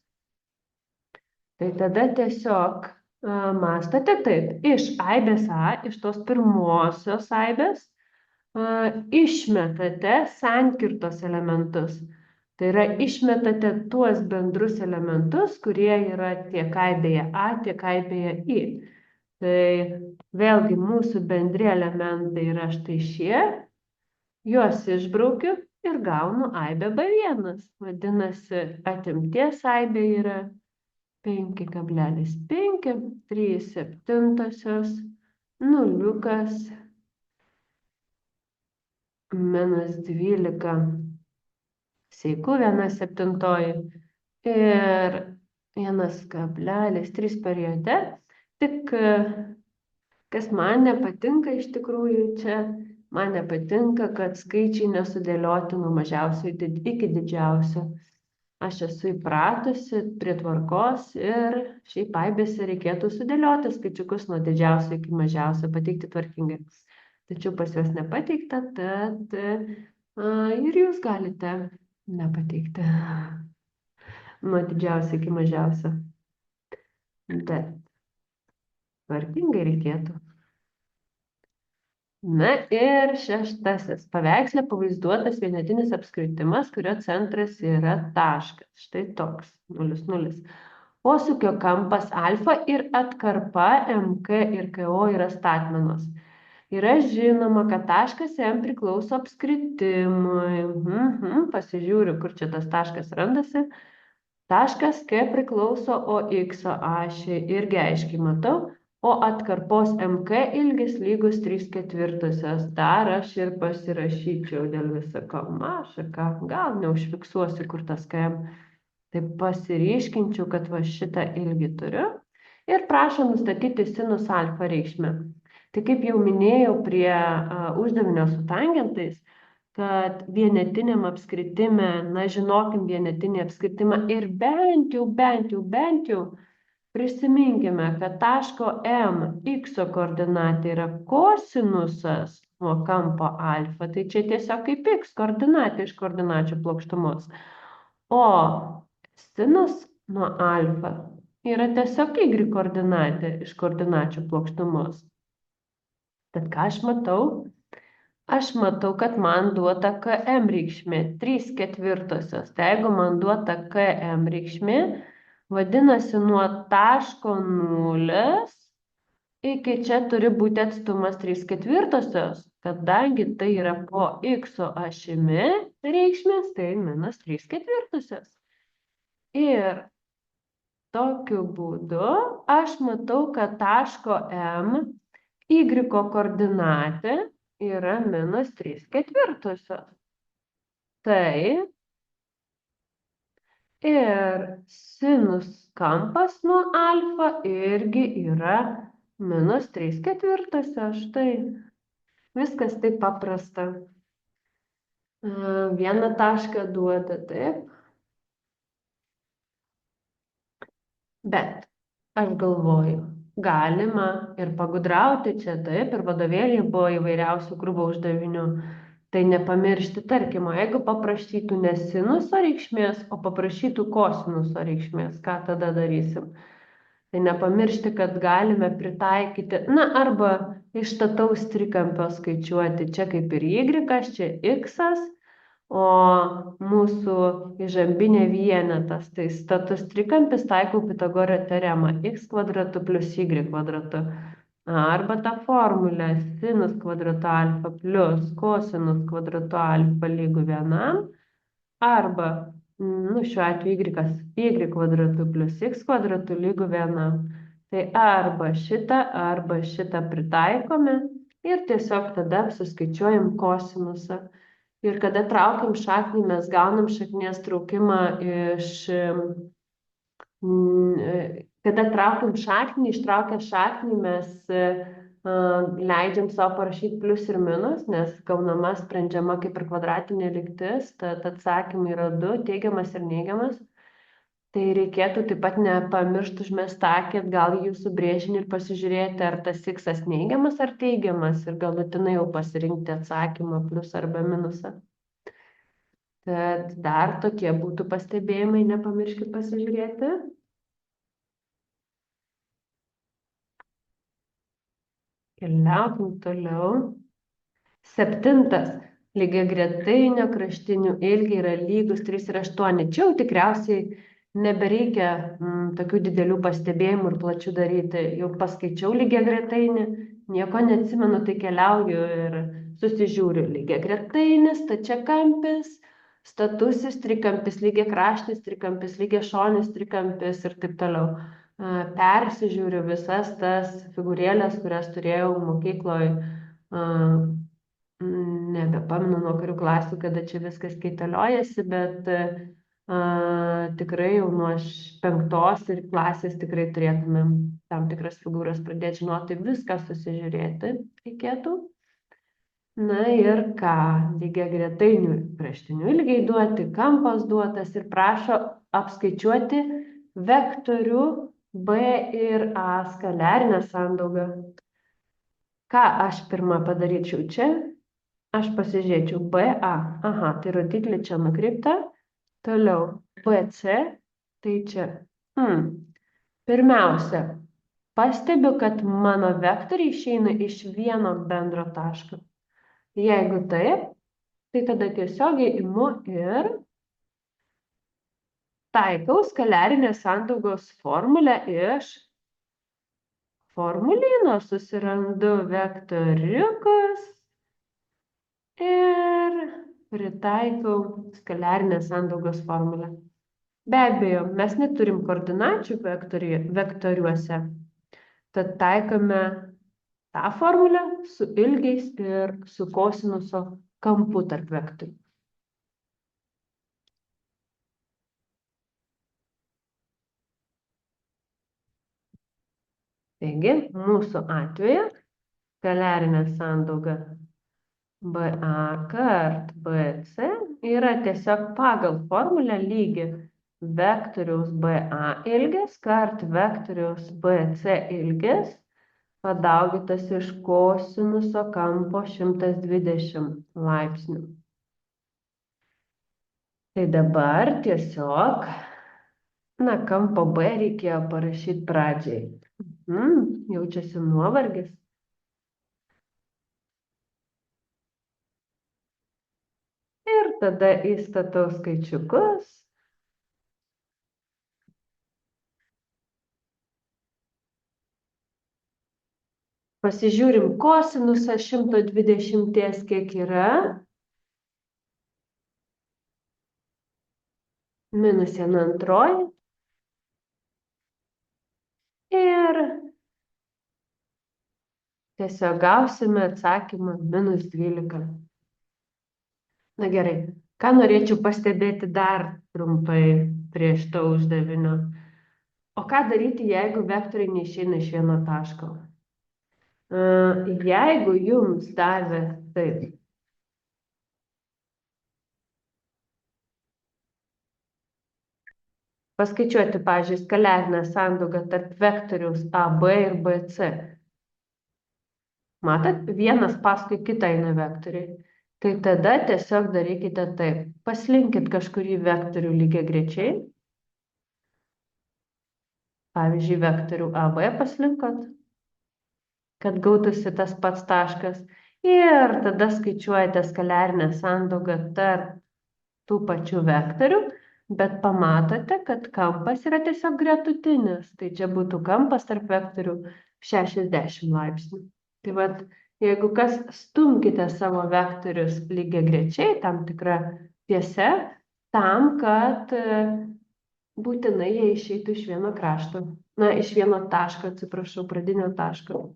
tai tada tiesiog mąstote taip, iš aibės A, iš tos pirmosios aibės, išmetate sankirtos elementus. Tai yra išmetate tuos bendrus elementus, kurie yra tiek aibėje A, tiek aibėje I. Tai vėlgi mūsų bendri elementai yra štai šie, juos išbraukiu ir gaunu aibę B1. Vadinasi, atimties aibė yra 5,5, 3/7, nuliukas, -12 seikų 1/7 ir 1,3 periode. Tik kas man nepatinka iš tikrųjų čia, man nepatinka, kad skaičiai nesudėlioti nuo mažiausio iki didžiausio. Aš esu įpratusi prie tvarkos ir šiaip aibėse reikėtų sudėlioti skaičiukus nuo didžiausio iki mažiausio, pateikti tvarkingai. Tačiau pas juos nepateikta, tad ir jūs galite nepateikti nuo didžiausio iki mažiausio. Bet tvarkingai reikėtų. Na ir šeštasis. Paveiksle pavaizduotas vienetinis apskritimas, kurio centras yra taškas. Štai toks. 0, 0. Posūkio kampas alfa ir atkarpa MK ir KO yra statmenos. Yra žinoma, kad taškas M priklauso apskritimui. Pasižiūriu, kur čia tas taškas randasi. Taškas K priklauso OX ašiai, irgi aiškiai matau, o atkarpos MK ilgis lygus 3/4. Dar aš ir pasirašyčiau dėl visako mažą, gal neužfiksuosiu, kur tas KM. Taip pasiryškinčiau, kad va šitą ilgį turiu. Ir prašom nustatyti sinus alfa reikšmę. Tai kaip jau minėjau prie uždavinio su tangentais, kad vienetiniam apskritime, žinokim vienetinį apskritimą ir bent jau prisiminkime, kad taško M x koordinatė yra kosinusas nuo kampo alfa, tai čia tiesiog kaip x koordinatė iš koordinačių plokštumos. O sinus nuo alfa yra tiesiog y koordinatė iš koordinačių plokštumos. Tad ką aš matau? Aš matau, kad man duota km reikšmė 3/4. Tai jeigu man duota km reikšmė, vadinasi nuo taško 0 iki čia turi būti atstumas 3/4. Kadangi tai yra po x ašimi reikšmės, tai -3/4. Ir tokiu būdu aš matau, kad taško M y koordinatė yra -3/4. Tai ir sinus kampas nuo alfa irgi yra -3/4. Štai viskas taip paprasta. Vieną tašką duoda, taip. Bet aš galvoju, galima ir pagudrauti čia, taip, ir vadovėlyje buvo įvairiausių grubo uždavinių. Tai nepamiršti, tarkim, jeigu paprašytų ne sinuso reikšmės, o paprašytų kosinuso reikšmės, ką tada darysim? Tai nepamiršti, kad galime pritaikyti, arba iš stataus trikampio skaičiuoti, čia kaip ir y, čia x, o mūsų įžambinė vienetas, tai status trikampis, taikau Pitagoro teoremą x² plus y². Arba ta formulė sinus kvadrato alfa plus kosinus kvadrato alfa lygu 1, arba, šiuo atveju y² plus x² lygu 1. Tai arba šitą pritaikome ir tiesiog tada suskaičiuojam kosinusą. Ir kada traukiam šaknį, mes gaunam šaknies traukimą kada traukiam šaknį, ištraukę šaknį, mes leidžiam savo parašyti plius ir minus, nes gaunama sprendžiama kaip ir kvadratinė lygtis, tad atsakymai yra 2, teigiamas ir neigiamas. Tai reikėtų taip pat nepamiršti užmesti akį atgal į jūsų brėžinį ir pasižiūrėti, ar tas x neigiamas ar teigiamas ir galutinai jau pasirinkti atsakymą plius arba minusą. Tad dar tokie būtų pastebėjimai, nepamirškit pasižiūrėti. Keliaukim toliau. Septintas. Lygiagretainio kraštinių ilgiai yra lygus 3 ir 8. Čia jau tikriausiai nebereikia tokių didelių pastebėjimų ir plačių daryti. Jau paskaičiau lygiagretainį, nieko neatsimenu, tai keliauju ir susižiūriu. Lygiagretainis, stačiakampis, statusis trikampis, lygiakraštis trikampis, lygiašonis trikampis ir taip toliau. Persižiūriu visas tas figūrėlės, kurias turėjau mokykloje. Nebepamenu nuo kurių klasių, kada čia viskas kaitaliojasi, bet tikrai jau nuo 5 ir klasės tikrai turėtumėm tam tikras figūras pradėti žinoti, viską susižiūrėti reikėtų. Na ir ką, lygiagretainių kraštinių ilgiai duoti, kampas duotas ir prašo apskaičiuoti vektorių B ir A skaliarinę sandaugą. Ką aš pirmą padaryčiau čia? Aš pasižiūrėčiau BA. Aha, tai rodiklį čia nukreipta. Toliau BC. Tai čia. Pirmiausia, pastebiu, kad mano vektoriai išeina iš vieno bendro taško. Jeigu taip, tai tada tiesiogiai imu ir taikau skaliarinės sandaugos formulę iš formulyno. Susirandu vektoriukus ir pritaikau skaliarinės sandaugos formulę. Be abejo, mes neturim koordinačių vektoriuose, tad taikome tą formulę su ilgiais ir su kosinuso kampu tarp vektorių. Taigi, mūsų atveju skaliarinė sandauga BA kart BC yra tiesiog pagal formulę lygi vektoriaus BA ilgis kart vektoriaus BC ilgis padaugytas iš kosinuso kampo 120 laipsnių. Tai dabar tiesiog, kampo B reikėjo parašyti pradžiai. Jaučiasi nuovargis. Ir tada įstatau skaičiukus. Pasižiūrim kosinusą 120 kiek yra. Minus 1/2. Ir tiesiog gausime atsakymą minus 12. Na gerai, ką norėčiau pastebėti dar trumpai prieš to uždavinio. O ką daryti, jeigu vektoriai neišeina iš vieno taško? Jeigu jums davė taip. Paskaičiuoti, pavyzdžiui, skaliarinę sandaugą tarp vektoriaus AB ir BC. Matot, vienas paskui kitą eina vektoriai. Tai tada tiesiog darykite taip. Paslinkit kažkurį vektorių lygiagrečiai. Pavyzdžiui, vektorių AB paslinkot, kad gautųsi tas pats taškas. Ir tada skaičiuojate skaliarinę sandaugą tarp tų pačių vektorių, bet pamatote, kad kampas yra tiesiog gretutinis. Tai čia būtų kampas tarp vektorių 60 laipsnių. Tai vat, jeigu kas, stumkite savo vektorius lygiagrečiai tam tikrą tiesę, tam, kad būtinai jie išeitų iš vieno krašto. Iš vieno taško, atsiprašau, pradinio taško.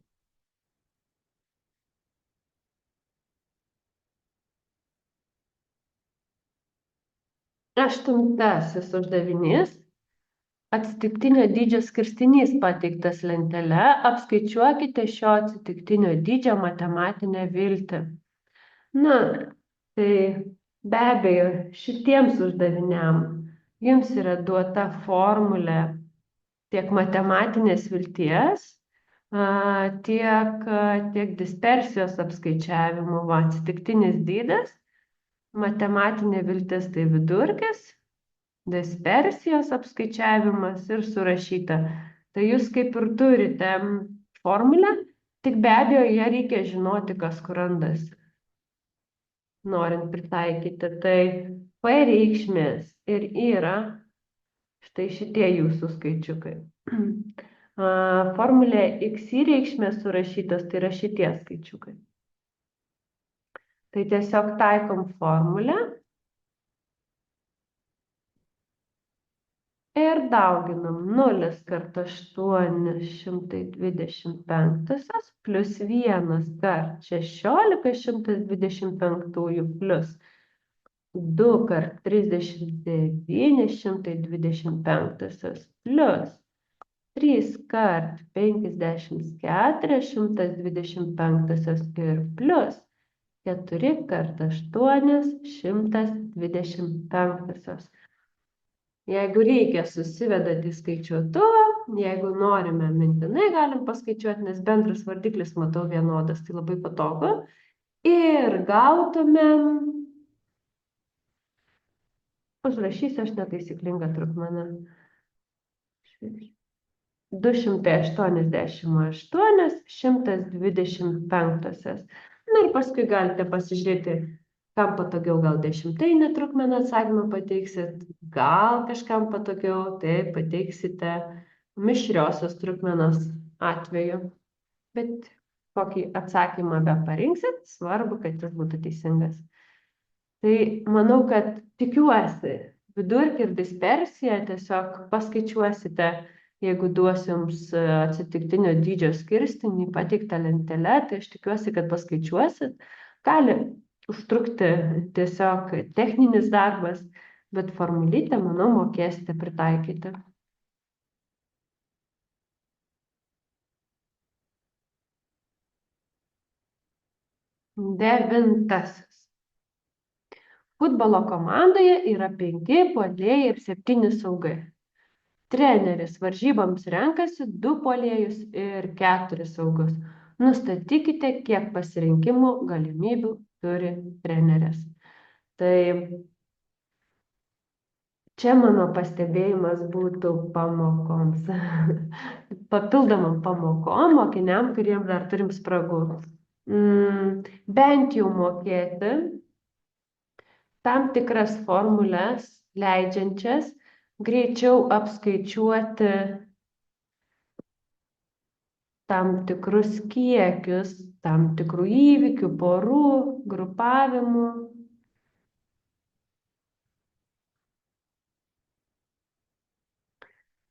Aštuntasis uždavinys. Atsitiktinio dydžio skirstinys pateiktas lentele. Apskaičiuokite šio atsitiktinio dydžio matematinę viltį. Tai be abejo, šitiems uždaviniam jums yra duota formulė tiek matematinės vilties, tiek dispersijos apskaičiavimo. Atsitiktinis dydis, matematinė viltis tai vidurkis, dispersijos apskaičiavimas ir surašyta. Tai jūs kaip ir turite formulę, tik be abejo, ją reikia žinoti, kas kur randasi. norint pritaikyti. Tai P reikšmės ir yra štai šitie jūsų skaičiukai. Formulė XY reikšmės surašytas, tai yra šitie skaičiukai. Tai tiesiog taikom formulę ir dauginam 0 kart 825 plus 1 kart 16 125 plus 2 kart 39 125 plus 3 kart 54 125 ir plus 4 kart 8 125. Jeigu reikia, susivedat į skaičiuotuvą, jeigu norime mintinai, galim paskaičiuoti, nes bendras vardiklis matau vienodas, tai labai patogu. Ir gautumėm, užrašysiu aš netaisyklingą trupmeną, 288 125. Na ir paskui galite pasižiūrėti, kam patogiau, gal dešimtainę trupmeną atsakymą pateiksit, gal kažkam patogiau, tai pateiksite mišriosios trupmenos atveju. Bet kokį atsakymą be parinksit, svarbu, kad jis būtų teisingas. Tai manau, kad tikiuosi, vidurkį ir dispersiją tiesiog paskaičiuosite, jeigu duosiu jums atsitiktinio dydžio skirstinį pateiktą lentelę, tai aš tikiuosi, kad paskaičiuosit. Gali užtrukti tiesiog techninis darbas, bet formulytę, manau, mokėsite pritaikyti. Devintasis. Futbolo komandoje yra 5 puolėjai ir 7 saugai. Treneris varžyboms renkasi 2 puolėjus ir 4 saugus. Nustatykite, kiek pasirinkimų galimybių turi treneris. Tai čia mano pastebėjimas būtų pamokoms. Papildomam pamokom, mokiniam, kuriems dar turim spragų. Bent jau mokėti tam tikras formulės leidžiančias greičiau apskaičiuoti tam tikrus kiekius, tam tikrų įvykių, porų, grupavimų.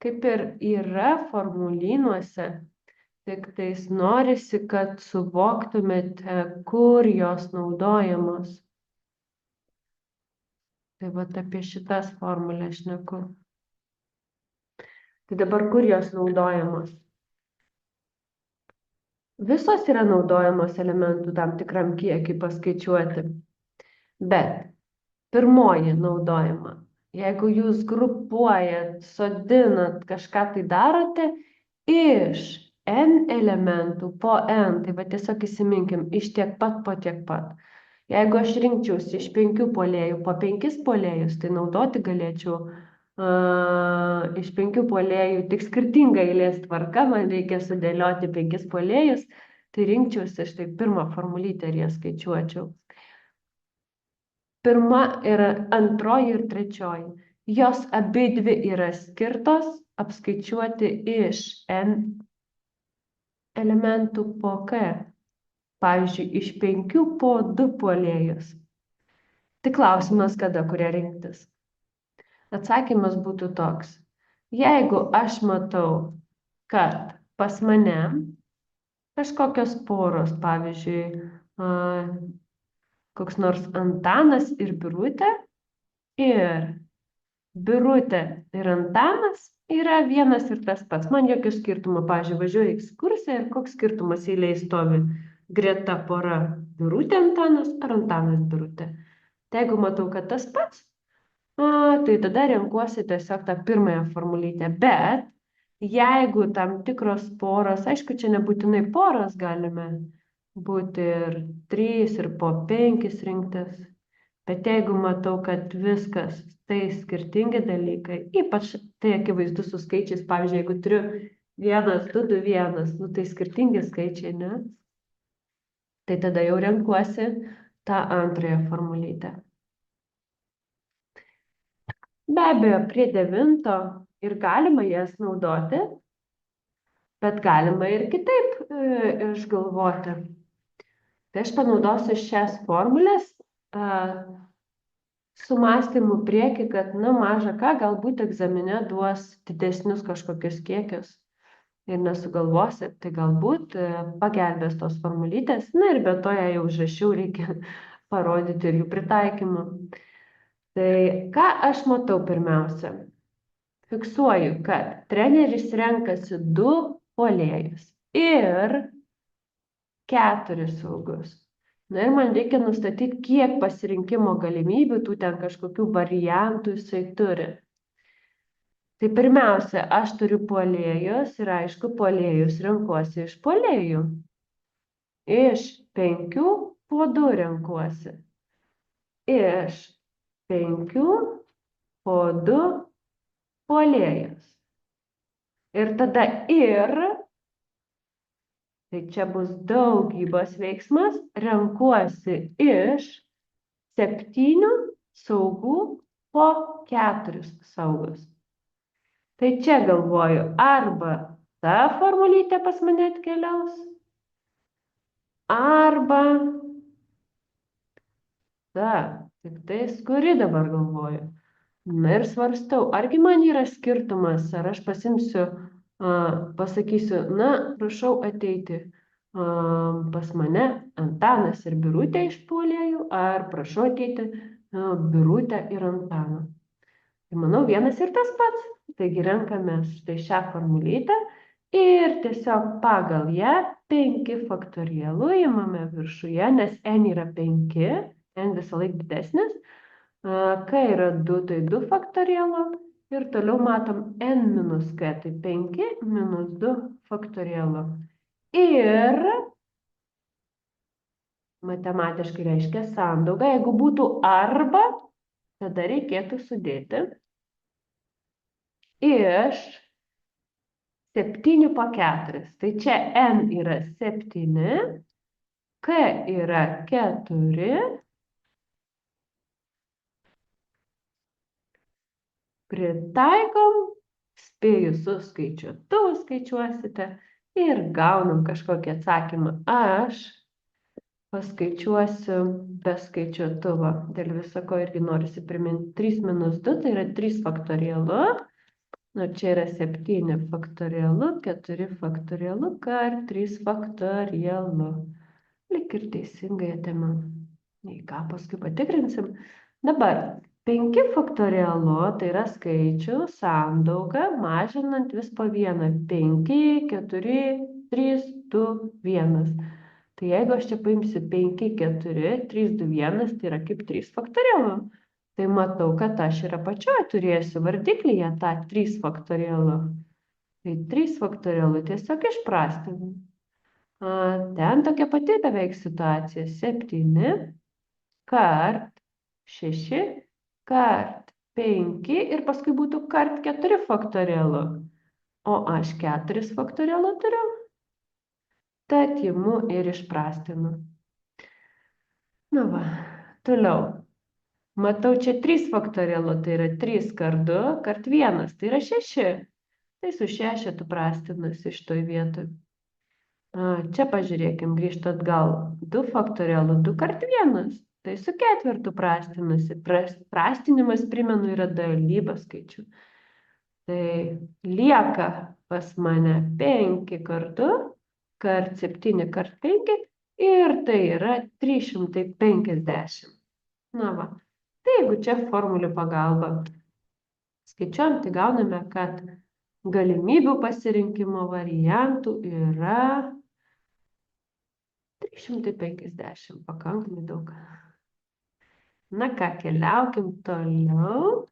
Kaip ir yra formulynuose, tik tais norisi, kad suvoktumėte, kur jos naudojamos. Tai vat apie šitas formulės šneku. Tai dabar kur jos naudojamos? Visos yra naudojamos elementų tam tikram kiekiui paskaičiuoti. Bet pirmoji naudojama. Jeigu jūs grupuojat, sodinat, kažką tai darote iš n elementų po n, tai va tiesiog įsiminkim, iš tiek pat po tiek pat. Jeigu aš rinkčiausi iš 5 puolėjų po 5 puolėjus, tai naudoti galėčiau iš 5 puolėjų tik skirtingą eilės tvarka, man reikia sudėlioti 5 puolėjus, tai rinkčiausi štai pirmą formulytę ir ją skaičiuočiau. Pirma yra antroji ir trečioji. Jos abidvi yra skirtos apskaičiuoti iš n elementų po k. Pavyzdžiui, iš 5 po 2 puolėjus. Tai klausimas, kada kurią rinktis. Atsakymas būtų toks. Jeigu aš matau, kad pas mane kažkokios poros, pavyzdžiui, koks nors Antanas ir Birutė, ir Birutė ir Antanas yra vienas ir tas pats. Man jokio skirtumo, pavyzdžiui, važiuoju į ekskursiją ir koks skirtumas eilėje stovi greta pora Birutė Antanas ar Antanas Birutė. Tai jeigu matau, kad tas pats, tai tada renkuosi tiesiog tą pirmąją formulytę. Bet jeigu tam tikros poros, aišku, čia nebūtinai poros galime būti ir 3 ir po 5 rinktis. Bet jeigu matau, kad viskas tai skirtingi dalykai, ypač tai akivaizdu su skaičiais, pavyzdžiui, jeigu turiu 1, 2, 2, 1, tai skirtingi skaičiai, ne? Tai tada jau renkuosi tą antrąją formulytę. Be abejo, prie 9 ir galima jas naudoti, bet galima ir kitaip išgalvoti. Tai aš panaudosiu šias formulės su mąstymu prieki, kad, na, maža ką, galbūt egzamine duos didesnius kažkokius kiekius ir nesugalvosi, tai galbūt pagelbės tos formulytės, na ir be to, jei jau užrašiau, reikia parodyti ir jų pritaikymą. Tai ką aš matau pirmiausia? Fiksuoju, kad treneris renkasi 2 puolėjus ir 4 saugus. Na ir man reikia nustatyti, kiek pasirinkimo galimybių, tų ten kažkokių variantų jisai turi. Tai pirmiausia, aš turiu puolėjus ir aišku, puolėjus renkuosi iš puolėjų. Iš 5 po 2 renkuosi. Iš 5 po 2 puolėjus. Ir tada tai čia bus daugybos veiksmas, renkuosi iš 7 saugų po 4 saugus. Tai čia galvoju, arba ta formulytė pas mane atkeliaus, arba ta, tik tais, kuri dabar galvoju. Na ir svarstau, argi man yra skirtumas, ar aš pasimsiu, pasakysiu, na, prašau ateiti pas mane Antanas ir Birutė iš puolėjų, ar prašau ateiti Birutę ir Antaną. Tai manau, vienas ir tas pats. Taigi renkame štai šią formulytę ir tiesiog pagal ją 5 faktorialų imame viršuje, nes n yra 5, n visą laiką didesnis. K yra 2, tai 2 faktorialų. Ir toliau matom n minus k, tai 5 minus 2 faktorialų. Ir matematiškai reiškia sandaugą. Jeigu būtų arba, tada reikėtų sudėti iš 7 po 4. Tai čia n yra 7, k yra 4, pritaikom, spėju su skaičiuotuvu skaičiuosite ir gaunam kažkokį atsakymą. Aš paskaičiuosiu be skaičiuotuvo. Dėl viso ko irgi norisi priminti 3 minus 2, tai yra 3 faktorialu. Nu, čia yra 7 faktorialu, 4 faktorialu, kart 3 faktorialu. Lik ir teisingai atėmėm. Į ką paskui patikrinsim. Dabar 5 faktorialu, tai yra skaičių sandaugą, mažinant vis po 1. 5, 4, 3, 2, 1. Tai jeigu aš čia paimsiu 5, 4, 3, 2, 1, tai yra kaip 3 faktorialų. Tai matau, kad aš ir apačioje turėsiu vardiklyje tą 3 faktorialų. Tai 3 faktorialų tiesiog išprastinu. Ten tokia pati beveik situacija. 7 kart 6 kart 5 ir paskui būtų kart 4 faktorialų. O aš 4 faktorialų turiu. Tad imu ir išprastinu. Na va, toliau. Matau čia 3 faktorialų, tai yra 3 kart 2 kart 1, tai yra 6. Tai su 6 prastinusi šitoj vietoj. Čia pažiūrėkim, grįžtu atgal. 2 faktorialų, 2 kart 1, tai su 4 prastinusi. Prastinimas, primenu, yra dalybos skaičių. Tai lieka pas mane 5 kart 2 kart 7 kart 5 ir tai yra 350. Na va, tai jeigu čia formulių pagalba skaičiuojam, tai gauname, kad galimybių pasirinkimo variantų yra 350, pakankamai daug. Na ką, keliaukim toliau.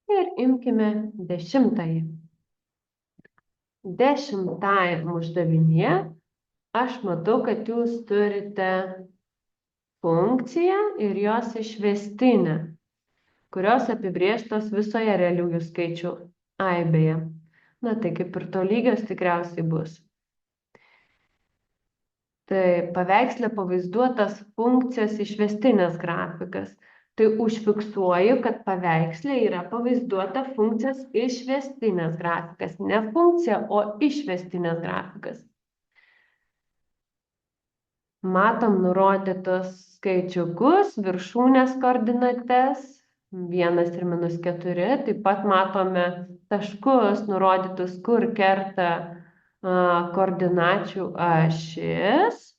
Ir imkime 10. 10 uždavinėje aš matau, kad jūs turite funkciją ir jos išvestinę, kurios apibrėžtos visoje realiųjų skaičių aibėje. Na tai kaip ir tolygios tikriausiai bus. Tai paveiksle pavaizduotas funkcijos išvestinės grafikas. Tai užfiksuoju, kad paveiksle yra pavaizduota funkcijos išvestinės grafikas. Ne funkcija, o išvestinės grafikas. Matom nurodytus skaičiukus, viršūnės koordinates, 1 ir -4. Taip pat matome taškus nurodytus, kur kerta koordinačių ašis.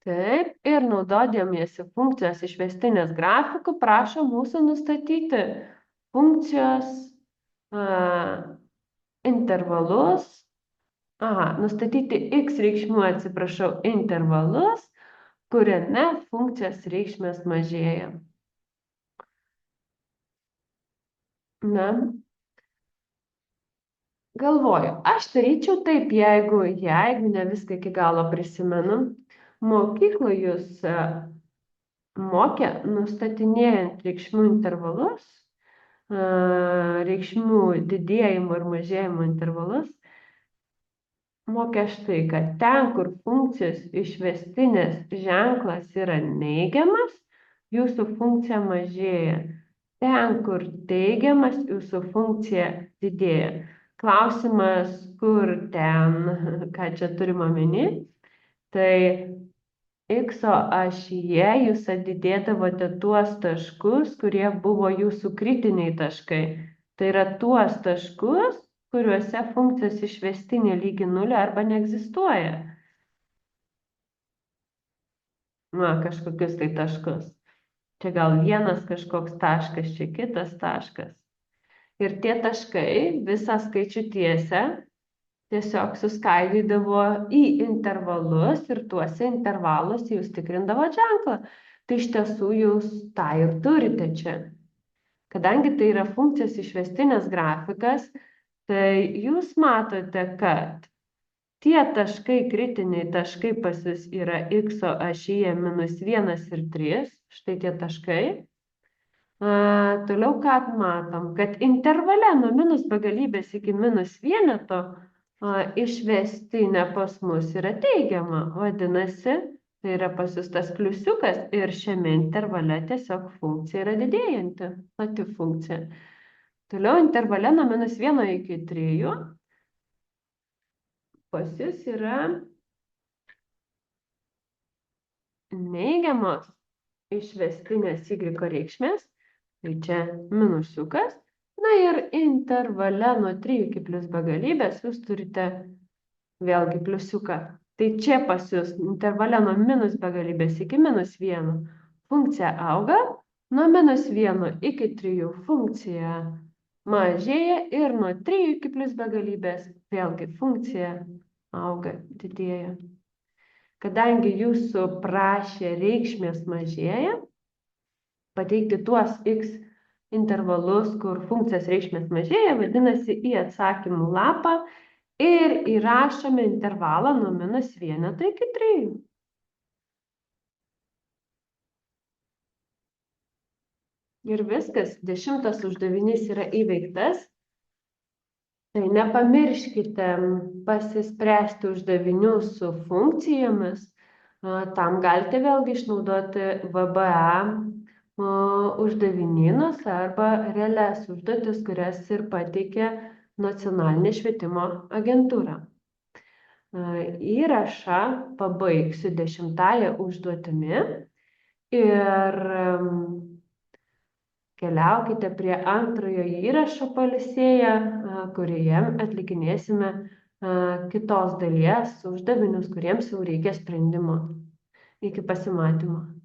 Taip, ir naudodamiesi funkcijos išvestinės grafikų, prašo mūsų nustatyti funkcijos intervalus. Nustatyti x reikšmių, intervalus, kuriame funkcijos reikšmės mažėja. Na, galvoju, aš daryčiau taip, jeigu ne viską iki galo prisimenu. Mokykloje jūs mokė nustatinėjant reikšmių intervalus, reikšmių didėjimo ir mažėjimo intervalus, mokė štai, kad ten, kur funkcijos išvestinės ženklas yra neigiamas, jūsų funkcija mažėja. Ten, kur teigiamas, jūsų funkcija didėja. Klausimas, kur ten, ką čia turime omeny, tai x ašyje jūs atidėdavote tuos taškus, kurie buvo jūsų kritiniai taškai. Tai yra tuos taškus, kuriuose funkcijos išvestinė lygi 0 arba neegzistuoja. Kažkokius tai taškus. Čia gal vienas kažkoks taškas, čia kitas taškas. Ir tie taškai visą skaičių tiesę tiesiog suskaidydavo į intervalus ir tuose intervaluose jūs tikrindavo ženklą. Tai iš tiesų jūs tą ir turite čia. Kadangi tai yra funkcijos išvestinės grafikas, tai jūs matote, kad tie taškai, kritiniai taškai pas jūs yra x ašyje -1 ir 3, štai tie taškai. Toliau ką matom, kad intervale nuo minus begalybės iki -1 išvestinė pas mus yra teigiama. Vadinasi, tai yra pas jūs tas pliusiukas ir šiame intervale tiesiog funkcija yra didėjanti, plati funkcija. Toliau intervale nuo -1 iki 3 pas jūs yra neigiamos išvestinės y reikšmės, tai čia minusiukas. Na ir intervale nuo 3 iki plius begalybės jūs turite vėlgi pliusiuką. Tai čia pas jūs intervale nuo minus begalybės iki -1 funkcija auga, nuo -1 iki 3 funkcija mažėja ir nuo 3 iki plius begalybės vėlgi funkcija auga, didėja. Kadangi jūsų prašė reikšmės mažėja, pateikti tuos x intervalus, kur funkcijos reikšmės mažėja, vadinasi į atsakymų lapą ir įrašome intervalą nuo -1 iki 3. Ir viskas, 10 uždavinys yra įveiktas. Tai nepamirškite pasispręsti uždavinių su funkcijomis. Tam galite vėlgi išnaudoti VBA uždavinynus arba realias užduotis, kurias ir pateikė Nacionalinė švietimo agentūra. Įrašą pabaigsiu 10 užduotimi ir keliaukite prie antrojo įrašo pailsėję, kurioje atlikinėsime kitos dalies uždavinius, kuriems jau reikia sprendimo. Iki pasimatymo.